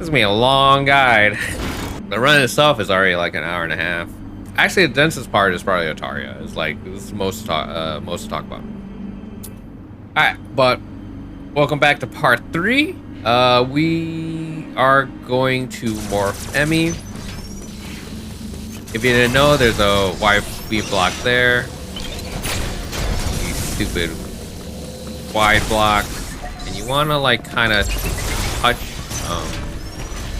This is gonna be a long guide. The run itself is already like an hour and a half. Actually, the densest part is probably Otaria. It's like this is most to talk about. All right, but welcome back to part 3. We are going to morph Emmy. If you didn't know, there's a YB block there. These stupid wide blocks, and you want to like kind of touch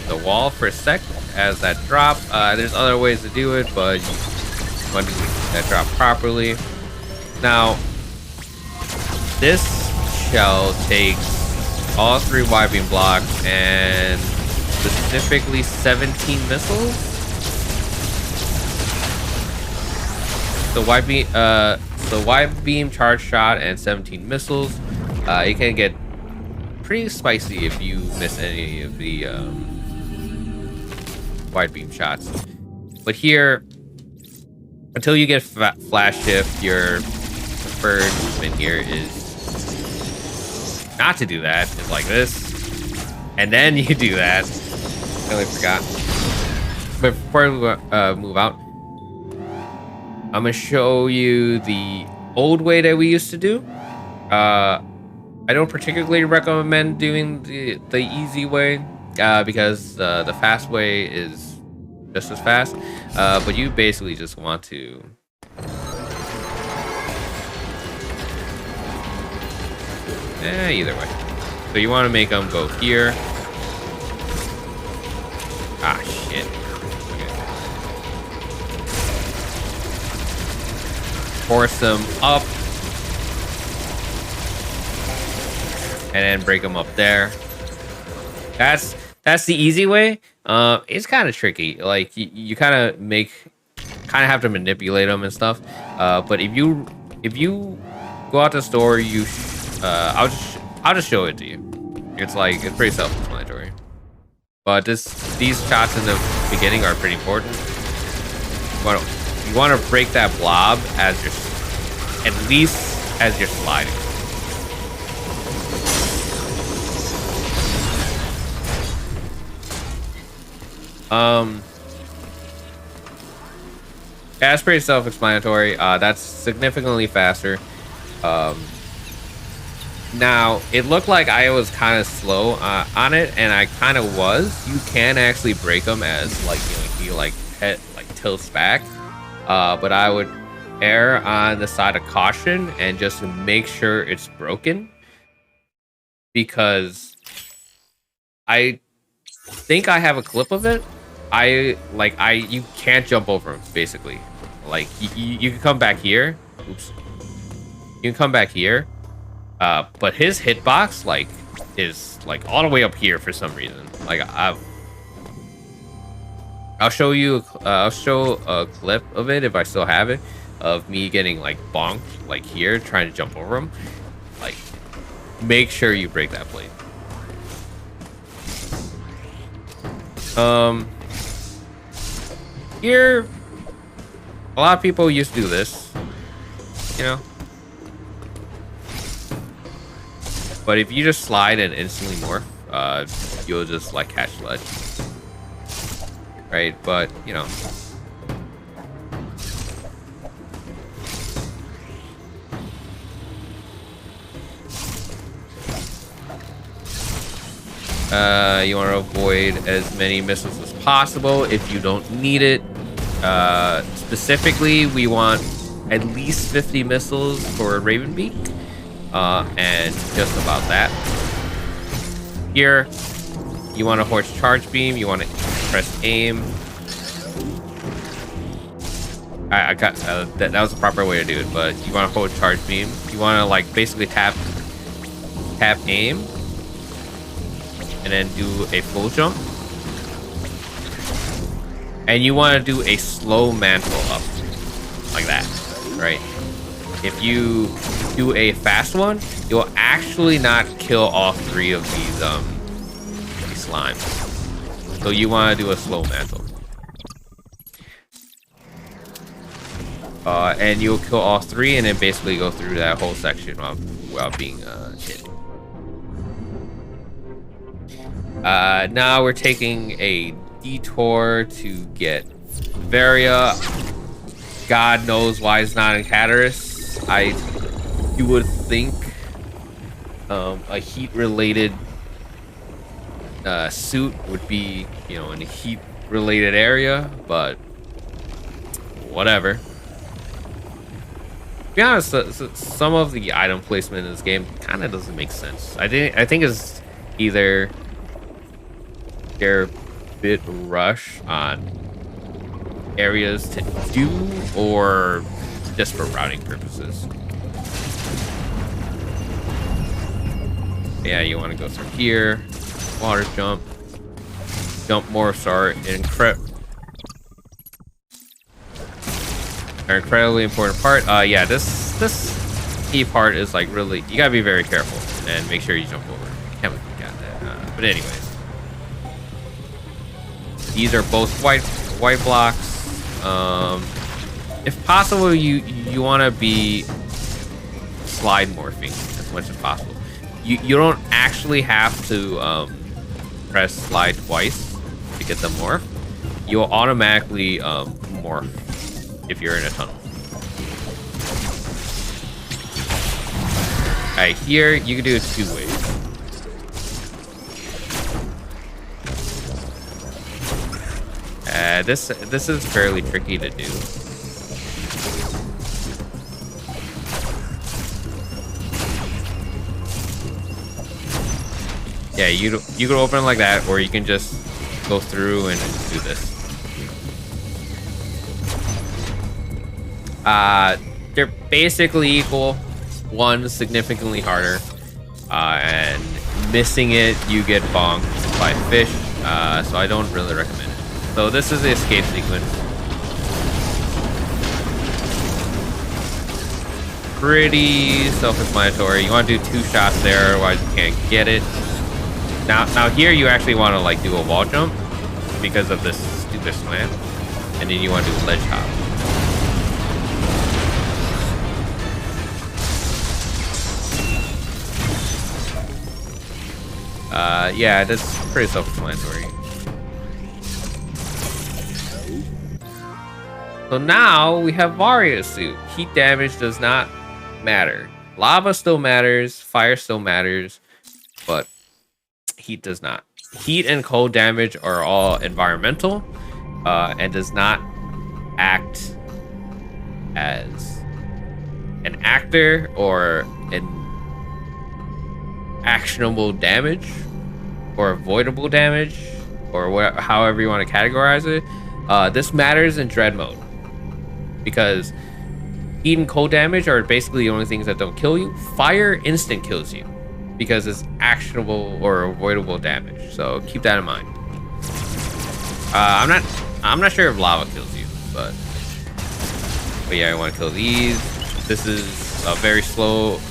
the wall for a sec as that drop. There's other ways to do it, but you want to do that drop properly. Now, this shell takes all 3 Y-beam blocks and specifically 17 missiles. The Y-beam charge shot and 17 missiles. It can get pretty spicy if you miss any of the wide beam shots. But here, until you get flash shift, your preferred movement here is not to do that. It's like this, and then you do that. I totally forgot. But before we move out, I'm gonna show you the old way that we used to do. I don't particularly recommend doing the easy way because the fast way is just as fast. But you basically just want to either way. So you want to make them go here. Ah, shit. Force them up and then break them up there. That's the easy way. It's kind of tricky. Like you kind of have to manipulate them and stuff. But if you go out to the store, I'll just show it to you. It's pretty self-explanatory. But these shots in the beginning are pretty important. You want to break that blob at least as you're sliding. Yeah, it's pretty self-explanatory. That's significantly faster. Now it looked like I was kind of slow on it, and I kind of was. You can actually break them as he tilts back. But I would err on the side of caution and just make sure it's broken, because I think I have a clip of it. You can't jump over him, basically. Like you can come back here. Oops. You can come back here. But his hitbox is all the way up here for some reason. I'll show a clip of it if I still have it, of me getting bonked here trying to jump over him. Make sure you break that plate. Here, a lot of people used to do this, you know. But if you just slide and instantly morph, you'll just catch ledge. Right, but you know, you want to avoid as many missiles as possible if you don't need it. Specifically, we want at least 50 missiles for Ravenbeak, and just about that. Here, you want to horse charge beam. You want to press aim. I got that was the proper way to do it, but you want to hold charge beam. You want to basically tap aim and then do a full jump, and you want to do a slow mantle up like that, right? If you do a fast one, it will actually not kill all 3 of these slimes. So you want to do a slow mantle. And you'll kill all 3 and then basically go through that whole section without being hit. Now we're taking a detour to get Varia. God knows why it's not in Cataris. You would think a heat-related suit would be, you know, in a heat-related area, but whatever. To be honest, some of the item placement in this game kind of doesn't make sense. I think it's either they're a bit rush on areas to do or just for routing purposes. Yeah, you want to go through here, water jump morphs are an incredibly important part. Yeah, this key part is like really, you gotta be very careful and make sure you jump over. Can't believe we got that. But anyways, these are both white blocks. If possible, you want to be slide morphing as much as possible. You don't actually have to press slide twice to get the morph. You'll automatically morph if you're in a tunnel. Alright, here you can do it 2 ways. This is fairly tricky to do. Yeah, you can open it like that, or you can just go through and do this. They're basically equal. One's significantly harder, and missing it, you get bonked by fish. So I don't really recommend it. So this is the escape sequence. Pretty self-explanatory. You want to do 2 shots there, otherwise you can't get it. Now here you actually want to like do a wall jump because of this stupid slam, and then you want to do a ledge hop. Yeah, that's pretty self-explanatory. So now we have Varia's suit. Heat damage does not matter. Lava still matters, fire still matters, but heat does not. Heat and cold damage are all environmental, and does not act as an actor or an actionable damage or avoidable damage, or however you want to categorize it. This matters in dread mode because heat and cold damage are basically the only things that don't kill you. Fire instant kills you because it's actionable or avoidable damage. So keep that in mind. I'm not sure if lava kills you, but yeah, I want to kill these. This is a very slow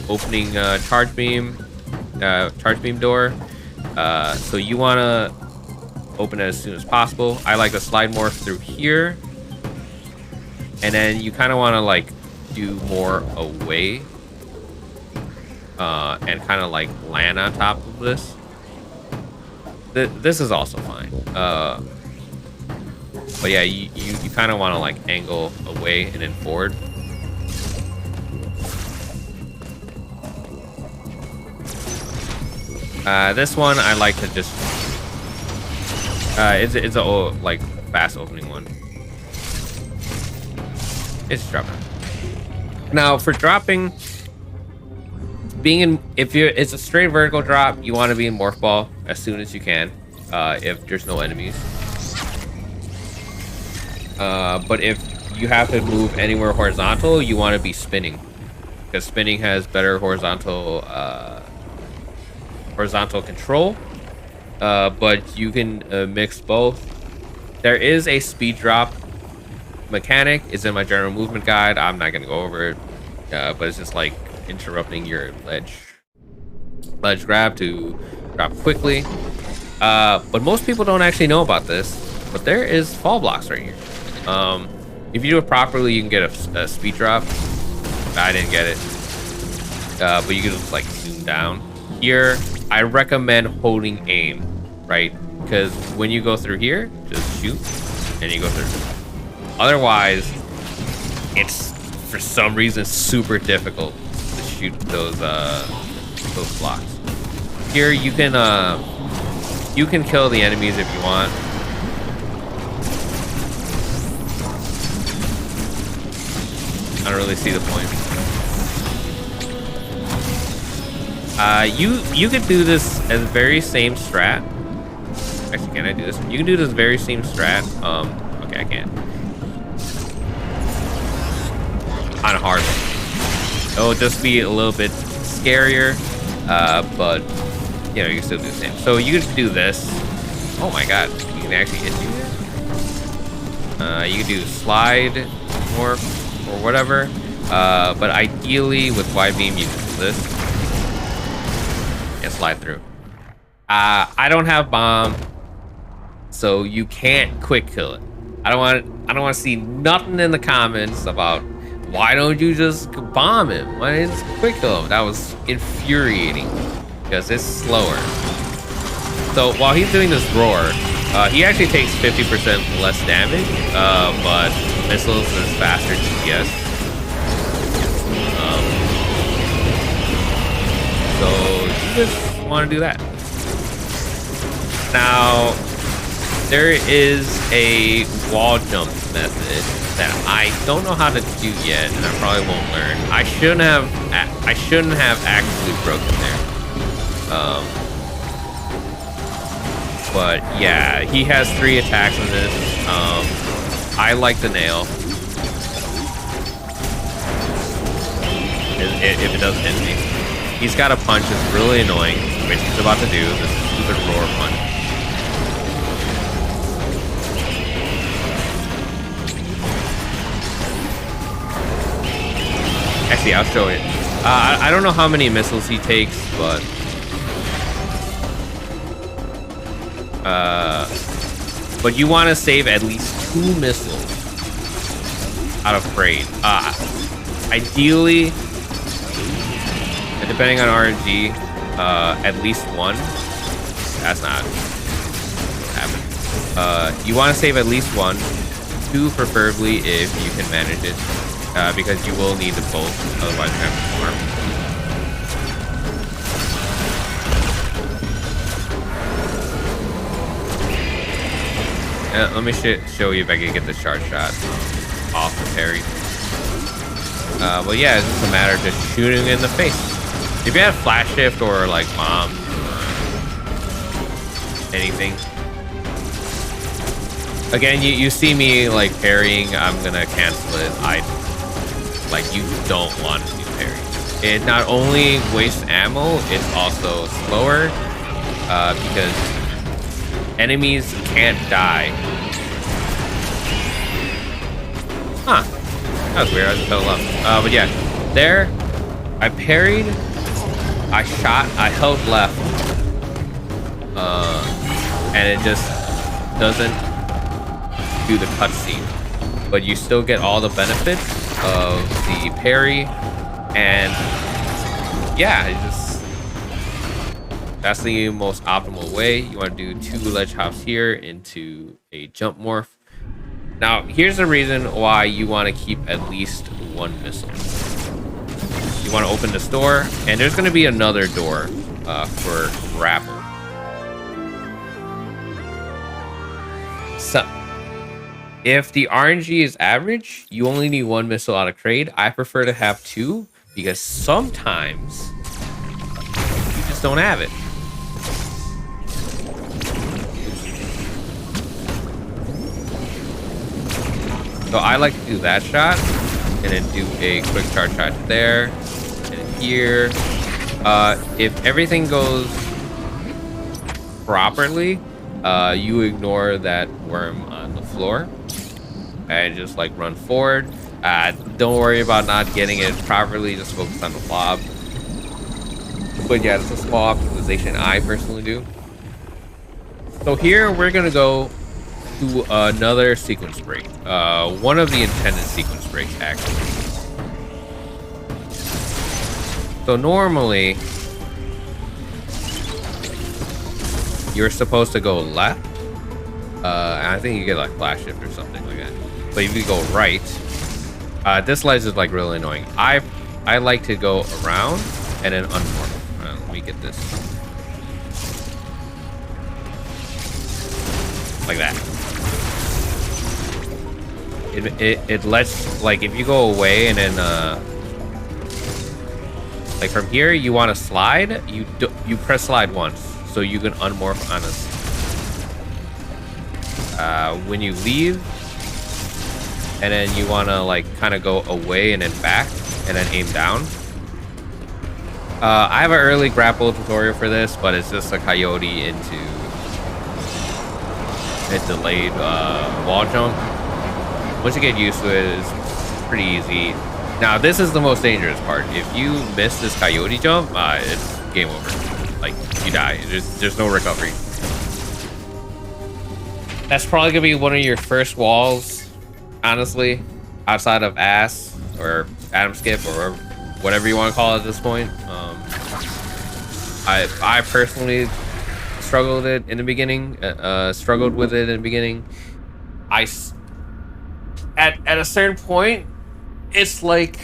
opening charge beam door. So you want to open it as soon as possible. I like to slide morph through here, and then you kind of want to like do more away, and kind of like land on top of this. This is also fine. But yeah, you kind of want to like angle away and then forward. This one I like to just it's a like fast opening one. It's dropping. Now for dropping, it's a straight vertical drop, you want to be in morph ball as soon as you can, if there's no enemies. But if you have to move anywhere horizontal, you want to be spinning, because spinning has better horizontal control. But you can mix both. There is a speed drop mechanic. It's in my general movement guide. I'm not gonna go over it, but it's just like interrupting your ledge grab to drop quickly. But most people don't actually know about this, but there is fall blocks right here. If you do it properly, you can get a speed drop. I didn't get it, but you can just like zoom down here. I recommend holding aim, right? Because when you go through here, just shoot and you go through. Otherwise, it's for some reason super difficult to shoot those blocks. Here you can kill the enemies if you want. I don't really see the point. You could do this as very same strat. Actually, can I do this? You can do this very same strat. Okay, I can't. On hard. It'll just be a little bit scarier, but you know, you can still do the same. So you could do this. Oh my god, you can actually hit you here. You can do slide, morph, or whatever. But ideally with wide beam, you can do this and slide through. I don't have bomb, so you can't quick kill it. I don't want to see nothing in the comments about why don't you just bomb him? Why didn't you just quick kill him? That was infuriating because it's slower. So while he's doing this roar, he actually takes 50% less damage, but missiles is faster DPS. So you just want to do that. Now, there is a wall jump method that I don't know how to do yet, and I probably won't learn. I shouldn't have actually broken there. But yeah, he has 3 attacks on this. I like the nail. If it doesn't hit me. He's got a punch that's really annoying, which he's about to do. This stupid roar punch. Actually, I'll show it. I don't know how many missiles he takes, but you want to save at least 2 missiles out of raid. Ideally, depending on RNG, at least 1. That's not happening. You want to save at least 1, 2 preferably if you can manage it. Because you will need them both, otherwise you're gonna have to farm. Let me show you if I can get the charge shot off the parry. Well, yeah, it's just a matter of just shooting in the face. If you have flash shift or like bomb or anything. Again, you see me like parrying, I'm gonna cancel it. Like, you don't want to do parry. It not only wastes ammo, it's also slower because enemies can't die. Huh. That was weird. I just fell off. But yeah, there, I parried, I shot, I held left, and it just doesn't do the cutscene. But you still get all the benefits of the parry, and yeah, that's the most optimal way. You want to do 2 ledge hops here into a jump morph. Now, here's the reason why you want to keep at least 1 missile. You want to open this door, and there's going to be another door for grapple. So if the RNG is average, you only need 1 missile out of trade. I prefer to have 2 because sometimes you just don't have it. So I like to do that shot and then do a quick charge shot there and here. If everything goes properly, you ignore that worm on the floor and just like run forward. Don't worry about not getting it properly, just focus on the blob. But yeah, it's a small optimization I personally do. So here we're gonna go to another sequence break, one of the intended sequence breaks actually. So normally you're supposed to go left. I think you get like flash shift or something like that. But if you go right, this ledge is like really annoying. I like to go around and then unnormal. Let me get this like that. It lets, like, if you go away and then like from here you want to slide, you press slide once so you can unmorph on us. When you leave, and then you want to like kind of go away and then back and then aim down. I have an early grapple tutorial for this, but it's just a coyote into a delayed wall jump. Once you get used to it, it's pretty easy. Now this is the most dangerous part. If you miss this coyote jump, it's game over. Like, you die. There's no recovery. That's probably gonna be one of your first walls, honestly, outside of ass or Adam skip or whatever you want to call it at this point. I personally struggled with it in the beginning. At a certain point, it's like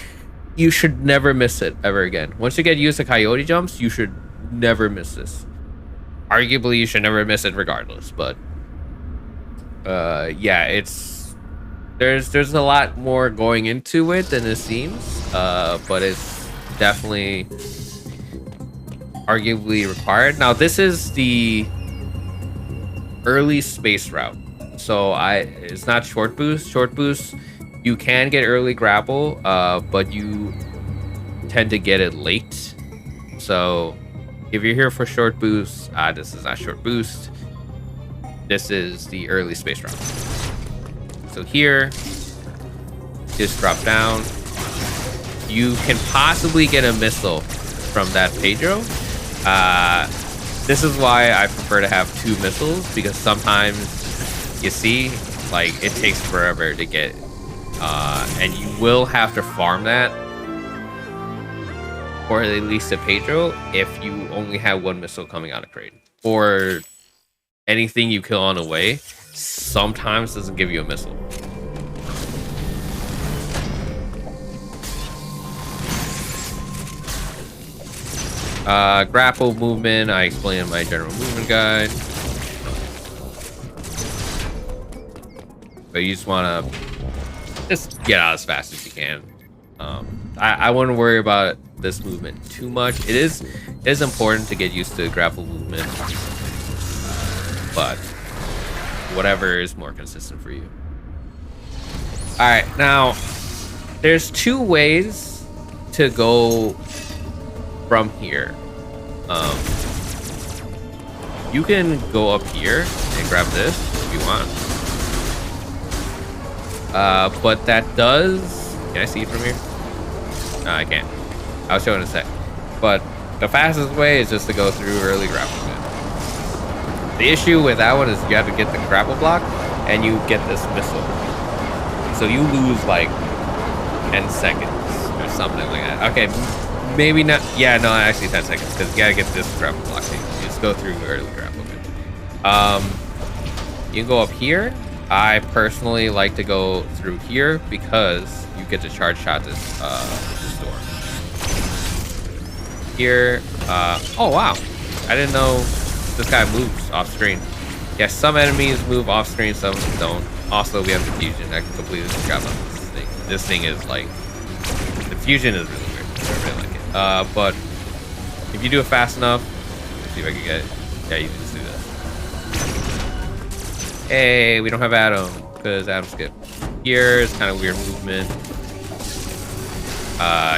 you should never miss it ever again. Once you get used to coyote jumps, you should never miss this. Arguably, you should never miss it regardless, but yeah, there's a lot more going into it than it seems, but it's definitely arguably required. Now this is the early space route, so it's not short boost. You can get early grapple, but you tend to get it late. So if you're here for short boost, this is not short boost. This is the early space route. So here, just drop down. You can possibly get a missile from that Pedro. This is why I prefer to have 2 missiles, because sometimes you see, like, it takes forever to get, and you will have to farm that, or at least a Pedro, if you only have 1 missile coming out of crate, or anything you kill on the way sometimes doesn't give you a missile. Grapple movement, I explained in my general movement guide. But you just want to just get out as fast as you can. I wouldn't worry about this movement too much. It is important to get used to grapple movement, but whatever is more consistent for you. All right, now there's 2 ways to go from here. You can go up here and grab this if you want, but that does, can I see it from here? No, I can't. I'll show in a sec. But the fastest way is just to go through early grapple. The issue with that one is you have to get the grapple block and you get this missile. So you lose like 10 seconds or something like that. Okay, maybe not. Yeah, no, actually 10 seconds, because you gotta get this grapple block thing. You just go through early grapple. You can go up here. I personally like to go through here because you get to charge shot this door. Here, oh wow, I didn't know this guy moves off screen. Yes, some enemies move off screen, some don't. Also, we have the fusion. I completely forgot about this thing. This thing is like, the fusion is really weird. I really like it. But if you do it fast enough, let's see if I can get it. Yeah, you can just do this. Hey, we don't have Adam because Adam skipped. Here is kind of weird movement.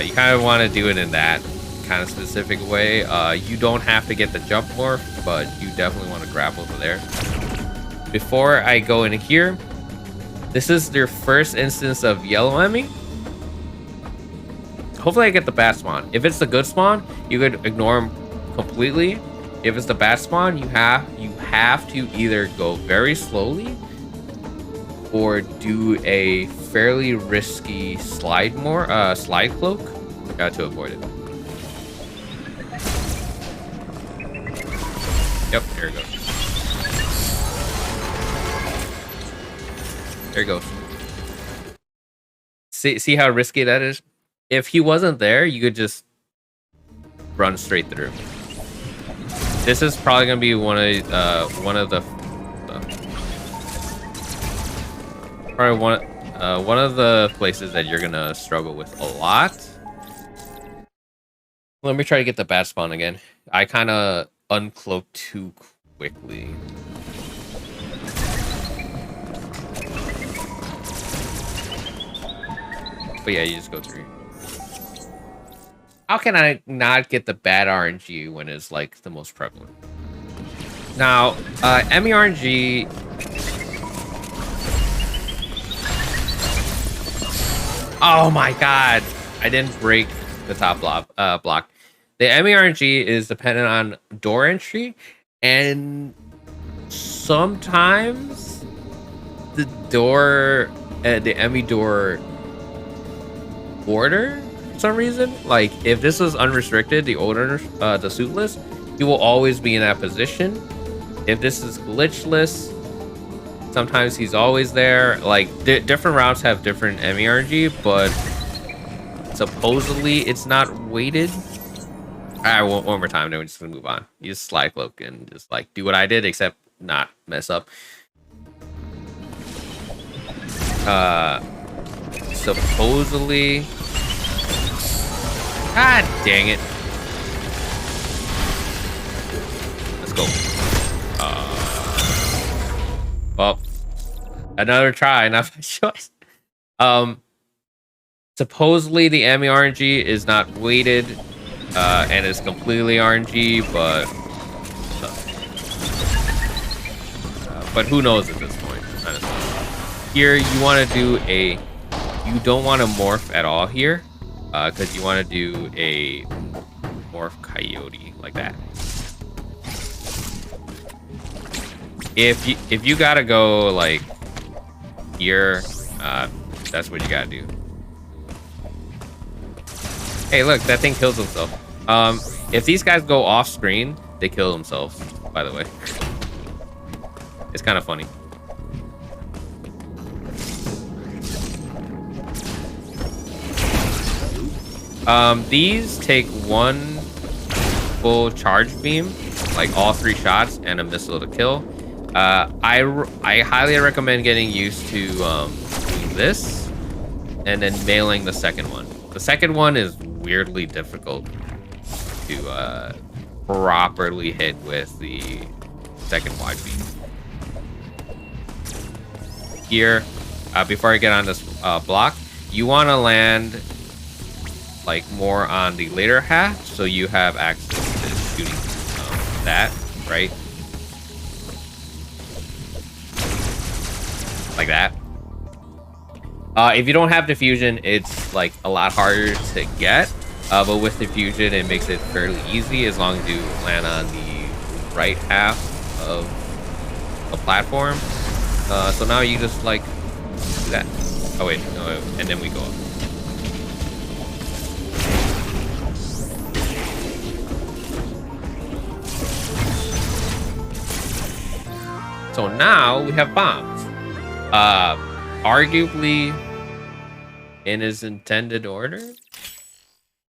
You kind of want to do it in that kind of specific way. You don't have to get the jump morph, but you definitely want to grapple to there. Before I go in here, this is their first instance of yellow enemy. Hopefully I get the bad spawn. If it's the good spawn, you could ignore him completely. If it's the bad spawn, you have to either go very slowly or do a fairly risky slide cloak to avoid it. Yep, there it goes. There he goes. See how risky that is? If he wasn't there, you could just run straight through. This is probably gonna be one of the one of the places that you're gonna struggle with a lot. Let me try to get the bat spawn again. I kind of uncloaked too quickly. But yeah, you just go through. How can I not get the bad RNG when it's like the most prevalent? Now, MERNG. Oh my god! I didn't break the top block. The MERNG is dependent on door entry, and sometimes the door, the ME door order for some reason. Like if this was unrestricted, the order, the suitless, you will always be in that position. If this is glitchless, sometimes he's always there. Like different routes have different MERG, but supposedly it's not weighted. All right, one more time, then we're just gonna move on. You just slide cloak and just like do what I did, except not mess up. Supposedly, god dang it. Let's go. Well, another try, not my choice. Supposedly the MERNG is not weighted, and it's completely RNG, but who knows at this point, honestly. Here, you want to do a, you don't want to morph at all here, because you want to do a morph coyote like that. If you gotta go like here, that's what you gotta do. Hey, look, that thing kills himself. If these guys go off screen, they kill themselves, by the way. It's kind of funny. These take one full charge beam, like all 3 shots, and a missile to kill. I highly recommend getting used to doing this and then mailing the second one. The second one is weirdly difficult to properly hit with the second wide beam. Here, before I get on this block, you want to land like more on the later half, so you have access to shooting that, right? Like that. If you don't have diffusion, it's like a lot harder to get, but with diffusion it makes it fairly easy as long as you land on the right half of a platform. So now you just like do that. Oh wait, no, and then we go up. So now we have bombs. Arguably in his intended order?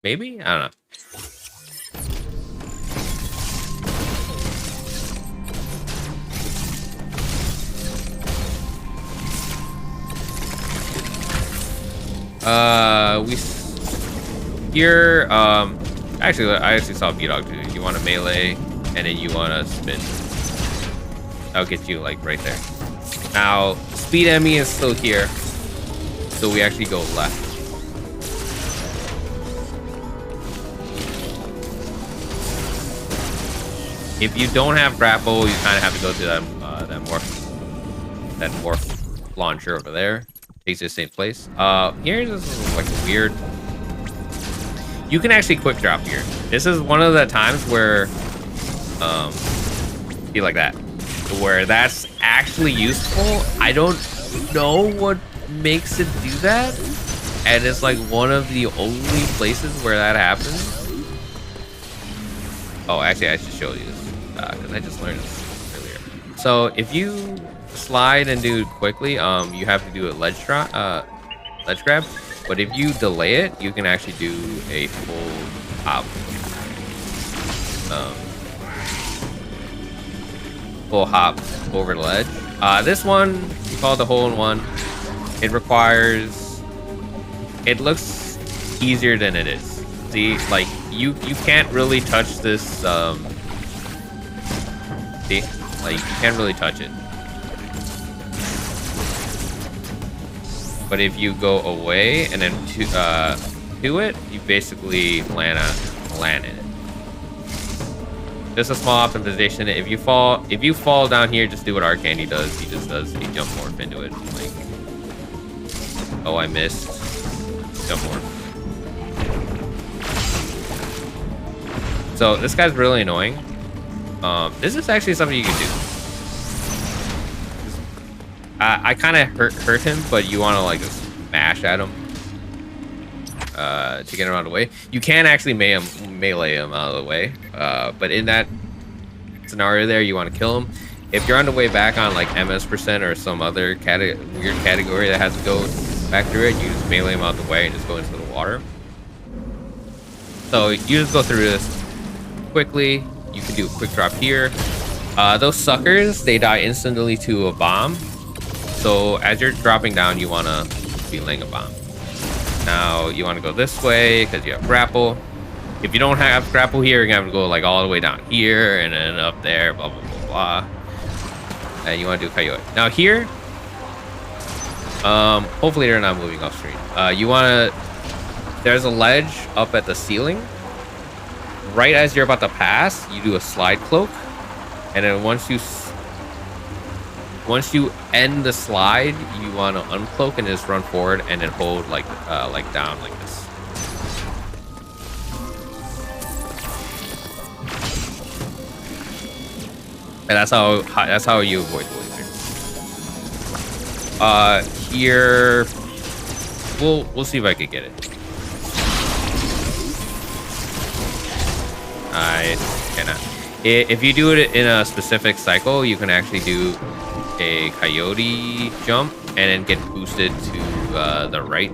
Maybe? I don't know. Actually, I actually saw B-Dog too. You want to melee, and then you want to spin. That'll get you like right there. Now, speed ME is still here, so we actually go left. If you don't have grapple, you kind of have to go to that morph launcher over there. Takes you to the same place. Here's this like a weird. You can actually quick drop here. This is one of the times where, be like that, where that's actually useful. I don't know what makes it do that, and it's like one of the only places where that happens. Oh, actually, I should show you this because I just learned this earlier. So if you slide and do it quickly, you have to do a ledge grab. But if you delay it, you can actually do a full hop. Full hop over the ledge. This one, we call it the hole-in-one. It requires... It looks easier than it is. See, like, you can't really touch this, see? Like, you can't really touch it. But if you go away and then to it, you basically land in it. Just a small optimization. If you fall down here, just do what our candy does. He just does a jump morph into it. Like, oh, I missed. Jump morph. So this guy's really annoying. This is actually something you can do. I kind of hurt him, but you want to like just smash at him to get him out of the way. You can actually melee him out of the way, but in that scenario there, you want to kill him. If you're on the way back on like MS% or some other weird category that has to go back through it, you just melee him out of the way and just go into the water. So you just go through this quickly. You can do a quick drop here. Those suckers, they die instantly to a bomb. So as you're dropping down, you want to be laying a bomb. Now you want to go this way because you have grapple. If you don't have grapple here, you're gonna have to go like all the way down here and then up there, blah blah blah blah. And you want to do coyote. Now here, hopefully they're not moving off screen. You want to. There's a ledge up at the ceiling. Right as you're about to pass, you do a slide cloak, and then once you end the slide, you want to uncloak and just run forward and then hold like down like this. And that's how you avoid the laser. Here, we'll see if I can get it. I cannot. If you do it in a specific cycle, you can actually do a coyote jump and then get boosted to the right.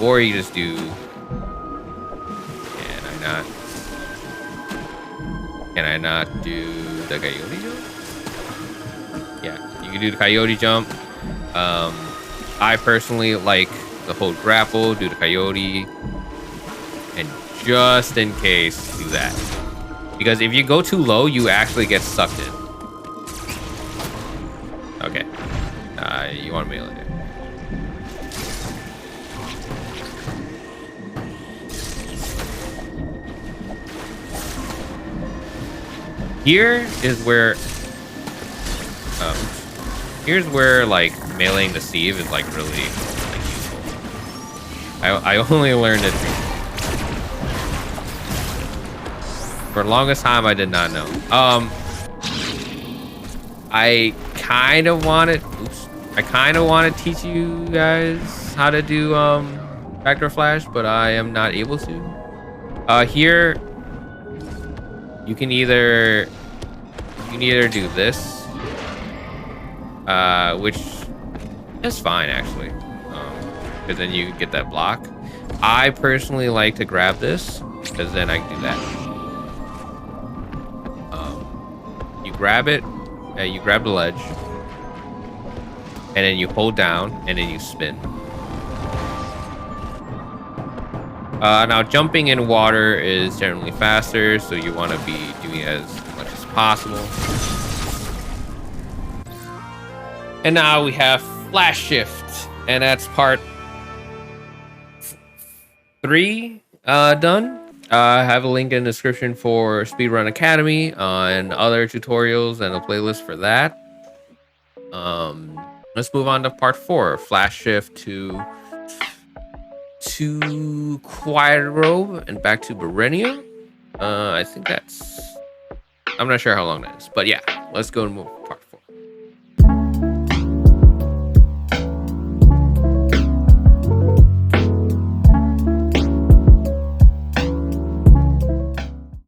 Or you just do... Can I not do the coyote jump? Yeah, you can do the coyote jump. I personally like the hold grapple, do the coyote, and just in case, do that. Because if you go too low, you actually get sucked in. Okay. You want to melee it. Here is where... here's where, like, meleeing the sieve is, like, really like, useful. I only learned it... For the longest time, I did not know. I kind of want to teach you guys how to do backdoor flash, but I am not able to. Here you can either do this, which is fine actually, because then you get that block. I personally like to grab this because then I can do that. You grab it. You grab the ledge, and then you hold down, and then you spin. Now, jumping in water is generally faster, so you want to be doing as much as possible. And now we have flash shift, and that's part 3 done. I have a link in the description for Speedrun Academy and other tutorials and a playlist for that. Let's move on to part 4, flash shift to Quiet Robe and back to Burenia. I think that's... I'm not sure how long that is, but yeah, let's go and move to part 4.